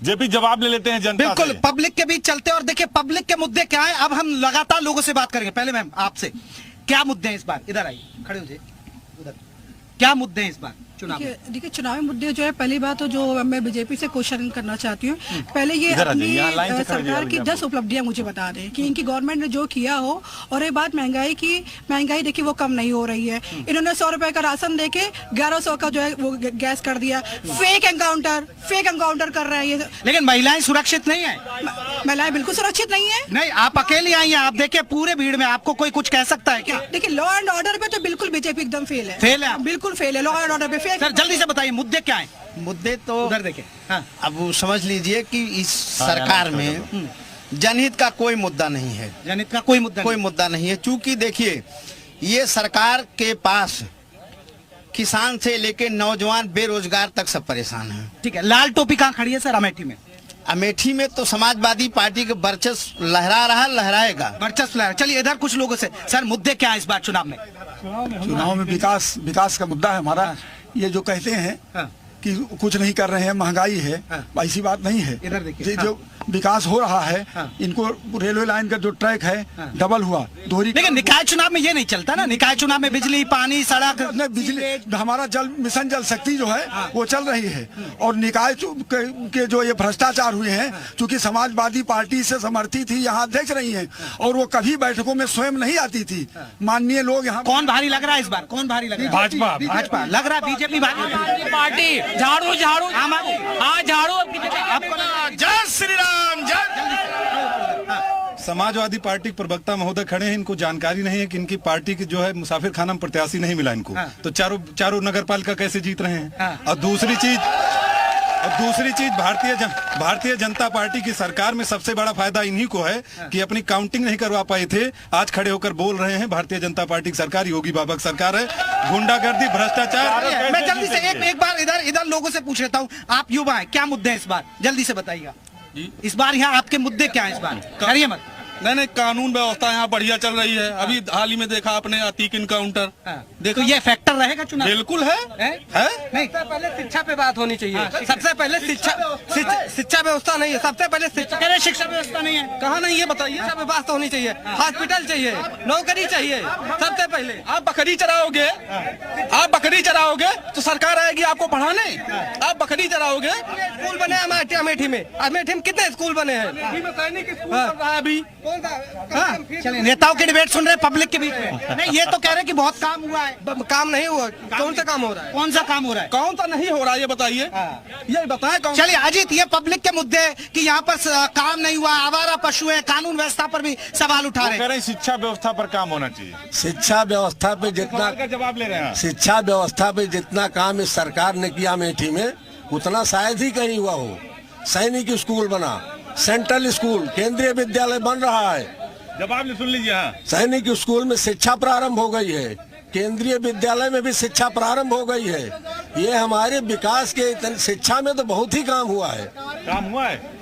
JP जवाब ले लेते हैं जनता बिल्कुल से। पब्लिक के बीच चलते और देखिए पब्लिक के मुद्दे क्या है। अब हम लगातार लोगों से बात करेंगे। पहले मैम आपसे क्या मुद्दे हैं इस बार, इधर आइए, खड़े हो जाइए उधर, क्या मुद्दे हैं इस बार चुनाव में? देखिए चुनावी मुद्दे जो है, पहली बात तो जो मैं बीजेपी से क्वेश्चन करना चाहती हूँ, पहले ये अपनी सरकार की 10 उपलब्धियां मुझे बता दें कि इनकी गवर्नमेंट ने जो किया हो। और एक बात महंगाई की, महंगाई देखिए वो कम नहीं हो रही है। इन्होंने 100 रुपए का राशन देके 1100 का जो है वो गैस कर दिया। फेक एनकाउंटर कर रहा है ये। लेकिन महिलाएं सुरक्षित नहीं है। महिलाएं बिल्कुल सुरक्षित नहीं है। नहीं, आप अकेली आई हैं, आप देखिए पूरे भीड़ में आपको कोई कुछ कह सकता है क्या? देखिए लॉ एंड ऑर्डर पे तो बिल्कुल बीजेपी एकदम फेल है। फेल है, बिल्कुल फेल है लॉ एंड ऑर्डर पे। सर जल्दी से बताइए मुद्दे क्या हैं? मुद्दे तो उधर देखें। हाँ। अब समझ लीजिए कि इस सरकार में जनहित का कोई मुद्दा नहीं है। जनहित का कोई मुद्दा नहीं है। चूंकि देखिए ये सरकार के पास किसान से लेके नौजवान बेरोजगार तक सब परेशान हैं। ठीक है, लाल टोपी कहाँ खड़ी है सर? अमेठी में। अमेठी में तो समाजवादी पार्टी के वर्चस्व लहरा रहा, लहराएगा वर्चस्व लहरा। चलिए इधर कुछ लोगों से, सर मुद्दे क्या है इस बार चुनाव में? चुनाव में विकास का मुद्दा है हमारा। ये जो कहते हैं कि कुछ नहीं कर रहे हैं, महंगाई है, ऐसी बात नहीं है। इधर देखिए, जो विकास हो रहा है, इनको रेलवे लाइन का जो ट्रैक है डबल हुआ, दोहरी। लेकिन निकाय चुनाव में ये नहीं चलता ना। निकाय चुनाव में बिजली, पानी, सड़क, बिजली, हमारा मिशन जल शक्ति जो है वो चल रही है। और निकाय के जो ये भ्रष्टाचार हुए हैं, चूंकि समाजवादी पार्टी से समर्थित थी, यहाँ अध्यक्ष रही है और वो कभी बैठकों में स्वयं नहीं आती थी। माननीय लोग यहाँ। कौन भारी लग रहा है इस बार? कौन भारी लग रहा है? भाजपा लग रहा है। बीजेपी पार्टी झाड़ू हाँ झाड़ू। जय श्री राम, जय। समाजवादी पार्टी के प्रवक्ता महोदय खड़े हैं, इनको जानकारी नहीं है कि इनकी पार्टी की जो है मुसाफिर खाना में प्रत्याशी नहीं मिला इनको। तो चारों नगर पालिका कैसे जीत रहे हैं? और दूसरी चीज भारतीय जनता पार्टी की सरकार में सबसे बड़ा फायदा इन्हीं को है कि अपनी काउंटिंग नहीं करवा पाए थे, आज खड़े होकर बोल रहे हैं भारतीय जनता पार्टी की सरकार योगी बाबा की सरकार है। गुंडागर्दी, भ्रष्टाचार। मैं जल्दी से एक बार इधर लोगों से पूछ लेता हूँ, आप युवा हैं, क्या मुद्दे हैं इस बार? जल्दी से बताइएगा इस बार यहाँ आपके मुद्दे क्या हैं इस बार? करिए मत। नहीं, कानून व्यवस्था यहाँ बढ़िया चल रही है। अभी हाल ही में देखा आपने अतीक इनकाउंटर। देखो ये फैक्टर रहेगा चुनाव। बिल्कुल है? नहीं, पहले शिक्षा पे बात होनी चाहिए। सबसे पहले शिक्षा व्यवस्था नहीं है। सबसे पहले शिक्षा व्यवस्था नहीं है। कहाँ नहीं है बताइए? शिक्षा व्यवस्था होनी चाहिए, हॉस्पिटल चाहिए, नौकरी चाहिए। सबसे पहले आप बकरी चराओगे तो सरकार आएगी आपको पढ़ाने। आप बकरी चराओगे। स्कूल बने अमेठी में कितने स्कूल बने हैं? सैनिक स्कूल चल रहा है अभी। चलिए नेताओं की डिबेट सुन रहे हैं पब्लिक के बीच में। नहीं, ये तो कह रहे हैं कि बहुत काम हुआ है। काम नहीं हुआ। कौन सा काम हो रहा है? कौन सा काम हो रहा है? कौन सा नहीं हो रहा है ये बताइए। ये बताएं कौन। चलिए अजीत, ये पब्लिक के मुद्दे कि यहाँ पर काम नहीं हुआ, आवारा पशु है, कानून व्यवस्था पर भी सवाल उठा रहे हैं। शिक्षा व्यवस्था पर काम होना चाहिए। शिक्षा व्यवस्था पे जितना जवाब ले रहे हैं, शिक्षा व्यवस्था पे जितना काम इस सरकार ने किया अमेठी में, उतना शायद ही कहीं हुआ हो। सैनिक स्कूल बना, सेंट्रल स्कूल, केंद्रीय विद्यालय बन रहा है। जवाब सुन लीजिए। सैनिक स्कूल में शिक्षा प्रारंभ हो गई है, केंद्रीय विद्यालय में भी शिक्षा प्रारंभ हो गई है। ये हमारे विकास के शिक्षा में तो बहुत ही काम हुआ है। काम हुआ है?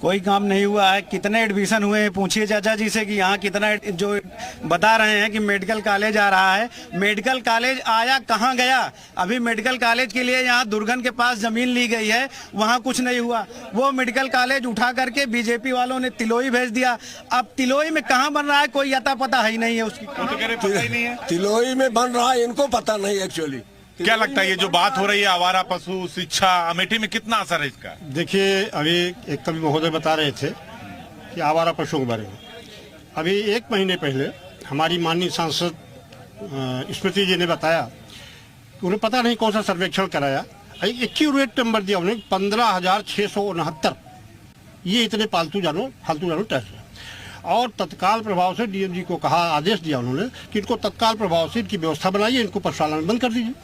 कोई काम नहीं हुआ है। कितने एडमिशन हुए हैं पूछिए चाचा जी से कि यहाँ कितना, जो बता रहे हैं कि मेडिकल कॉलेज आ रहा है। मेडिकल कॉलेज आया, कहाँ गया? अभी मेडिकल कॉलेज के लिए यहाँ दुर्गन के पास जमीन ली गई है, वहाँ कुछ नहीं हुआ। वो मेडिकल कॉलेज उठा करके बीजेपी वालों ने तिलोई भेज दिया। अब तिलोई में कहाँ बन रहा है कोई अता पता ही नहीं है उसकी। पता ही नहीं है तिलोई में बन रहा है, इनको पता नहीं एक्चुअली। क्या लगता है ये जो बात हो रही है आवारा पशु, शिक्षा, अमेठी में कितना असर है इसका? देखिए अभी एक कवि महोदय बता रहे थे कि आवारा पशुओं के बारे में। अभी 1 महीने पहले हमारी माननीय सांसद स्मृति जी ने बताया कि उन्हें पता नहीं कौन सा सर्वेक्षण कराया, एक्यूरेट नंबर दिया उन्हें 15,669। ये इतने फालतू जानवर टेस्ट है। और तत्काल प्रभाव से डीएम जी को कहा, आदेश दिया उन्होंने कि इनको तत्काल प्रभाव से इनकी व्यवस्था बनाइए, इनको पशुपालन बंद कर दीजिए।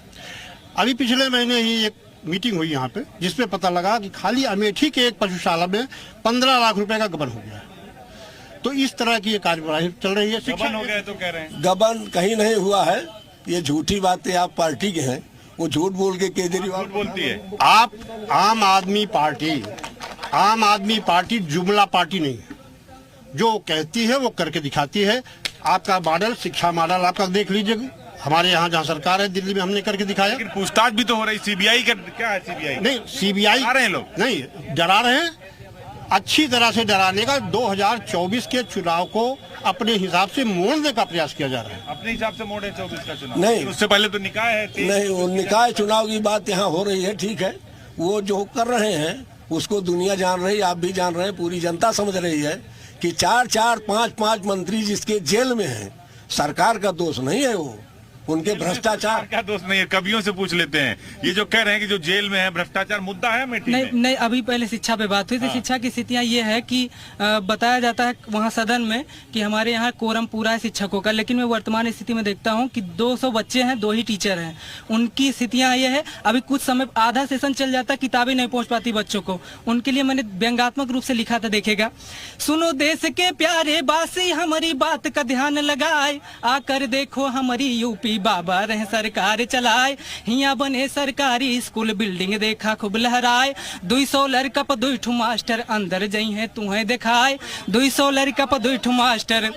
अभी पिछले महीने ही एक मीटिंग हुई यहाँ पे, जिसमें पता लगा कि खाली अमेठी के एक पशुशाला में 15 लाख रुपए का गबन हो गया है। तो इस तरह की ये कार्यवाही चल रही है। गबन हो गया तो कह रहे हैं। गबन कहीं नहीं हुआ है, ये झूठी बातें आप पार्टी के हैं, वो झूठ बोल के केजरीवाल बोलती है। आप आम आदमी पार्टी जुमला पार्टी नहीं है, जो कहती है वो करके दिखाती है। आपका मॉडल, शिक्षा मॉडल आपका देख लीजिए, हमारे यहाँ जहाँ सरकार है दिल्ली में हमने करके दिखाया। लेकिन पूछताछ भी तो हो रही, सीबीआई का क्या है? सीबीआई नहीं, सीबीआई डरा रहे हैं लोग, नहीं डरा रहे हैं, अच्छी तरह से डराने का। 2024 के चुनाव को अपने हिसाब से मोड़ने का प्रयास किया जा रहा है। अपने हिसाब से मोड़े 24 का चुनाव? नहीं, उससे पहले तो निकाय है। नहीं, वो निकाय चुनाव की बात यहाँ हो रही है, ठीक है, वो जो कर रहे हैं उसको दुनिया जान रही है, आप भी जान रहे हैं, पूरी जनता समझ रही है कि 4-4, 5-5 मंत्री जिसके जेल में हैं, सरकार का दोष नहीं है, वो उनके भ्रष्टाचार का दोष नहीं है। कवियों से पूछ लेते हैं, ये जो कह रहे हैं कि जो जेल में है भ्रष्टाचार मुद्दा है अमेठी में? नहीं, अभी पहले शिक्षा पे बात हुई थी। शिक्षा की स्थितियां ये है कि बताया जाता है वहाँ सदन में कि हमारे यहाँ कोरम पूरा है शिक्षकों का, लेकिन मैं वर्तमान स्थिति में देखता हूँ कि 200 बच्चे हैं, 2 ही टीचर हैं। उनकी स्थितियां ये है, अभी कुछ समय आधा सेशन चल जाता, किताबें नहीं पहुँच पाती बच्चों को। उनके लिए मैंने व्यंग्यात्मक रूप से लिखा था, देखेगा। सुनो देश के प्यारे बासी, हमारी बात का ध्यान लगाए, आकर देखो हमारी यूपी बाबा रहे सरकार चलाए, हिया बने सरकारी स्कूल बिल्डिंग देखा खूब लहराए, 200 लड़का पर 2 ठू मास्टर अंदर जई है तुम्हें दिखाए, 200 लड़का पर 2 ठू मास्टर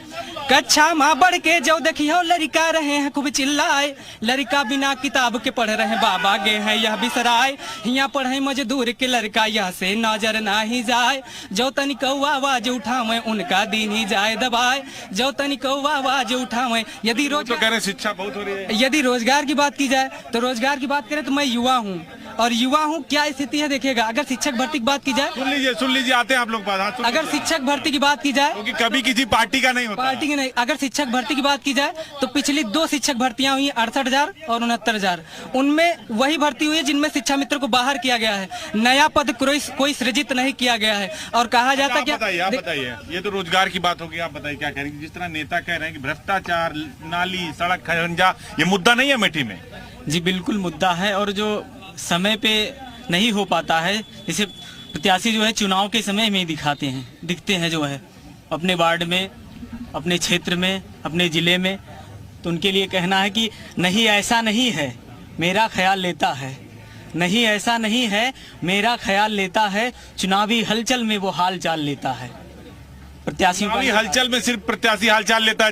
कक्षा माँ बढ़ के जो देखियो लड़का रहे हैं खूब चिल्लाए, लड़का बिना किताब के पढ़ रहे बाबा गे हैं यह बिसराए, हिया पढ़े मजदूर के लड़का यहाँ से नजर ना ही जाए, जो तनिक आवाज उठावे उनका दिन ही जाए दबाए, जो तनिक आवाज उठावे। यदि रोज तो कह रहे शिक्षा बहुत हो रही है। यदि रोजगार की बात की जाए तो रोजगार की बात करें तो मैं युवा हूँ, और युवा हूँ, क्या स्थिति है देखिएगा। अगर शिक्षक भर्ती की बात की जाए, सुन लीजिए आते हैं आप लोग बात। अगर शिक्षक भर्ती की बात की जाए, क्योंकि कभी किसी पार्टी का नहीं होता, पार्टी की नहीं, अगर शिक्षक भर्ती की बात की जाए तो पिछली 2 शिक्षक भर्तियां हुई, 68,000 और 69,000। उनमें वही भर्ती हुई है जिनमें शिक्षा मित्र को बाहर किया गया है, नया पद कोई सृजित नहीं किया गया है। और कहा जाता क्या, आप बताइए, ये तो रोजगार की बात होगी, आप बताइए क्या कह रहे हैं? जिस तरह नेता कह रहे हैं कि भ्रष्टाचार, नाली, सड़क, खंजा, ये मुद्दा नहीं है अमेठी में? जी बिल्कुल मुद्दा है, और जो समय पे नहीं हो पाता है, जैसे प्रत्याशी जो है चुनाव के समय में दिखते हैं जो है अपने वार्ड में, अपने क्षेत्र में, अपने जिले में, तो उनके लिए कहना है कि नहीं ऐसा नहीं है, मेरा ख्याल लेता है, नहीं ऐसा नहीं है, मेरा ख्याल लेता है, चुनावी हलचल में वो हाल चाल लेता है। प्रत्याशियों का हलचल में सिर्फ प्रत्याशी हाल चाल लेता है,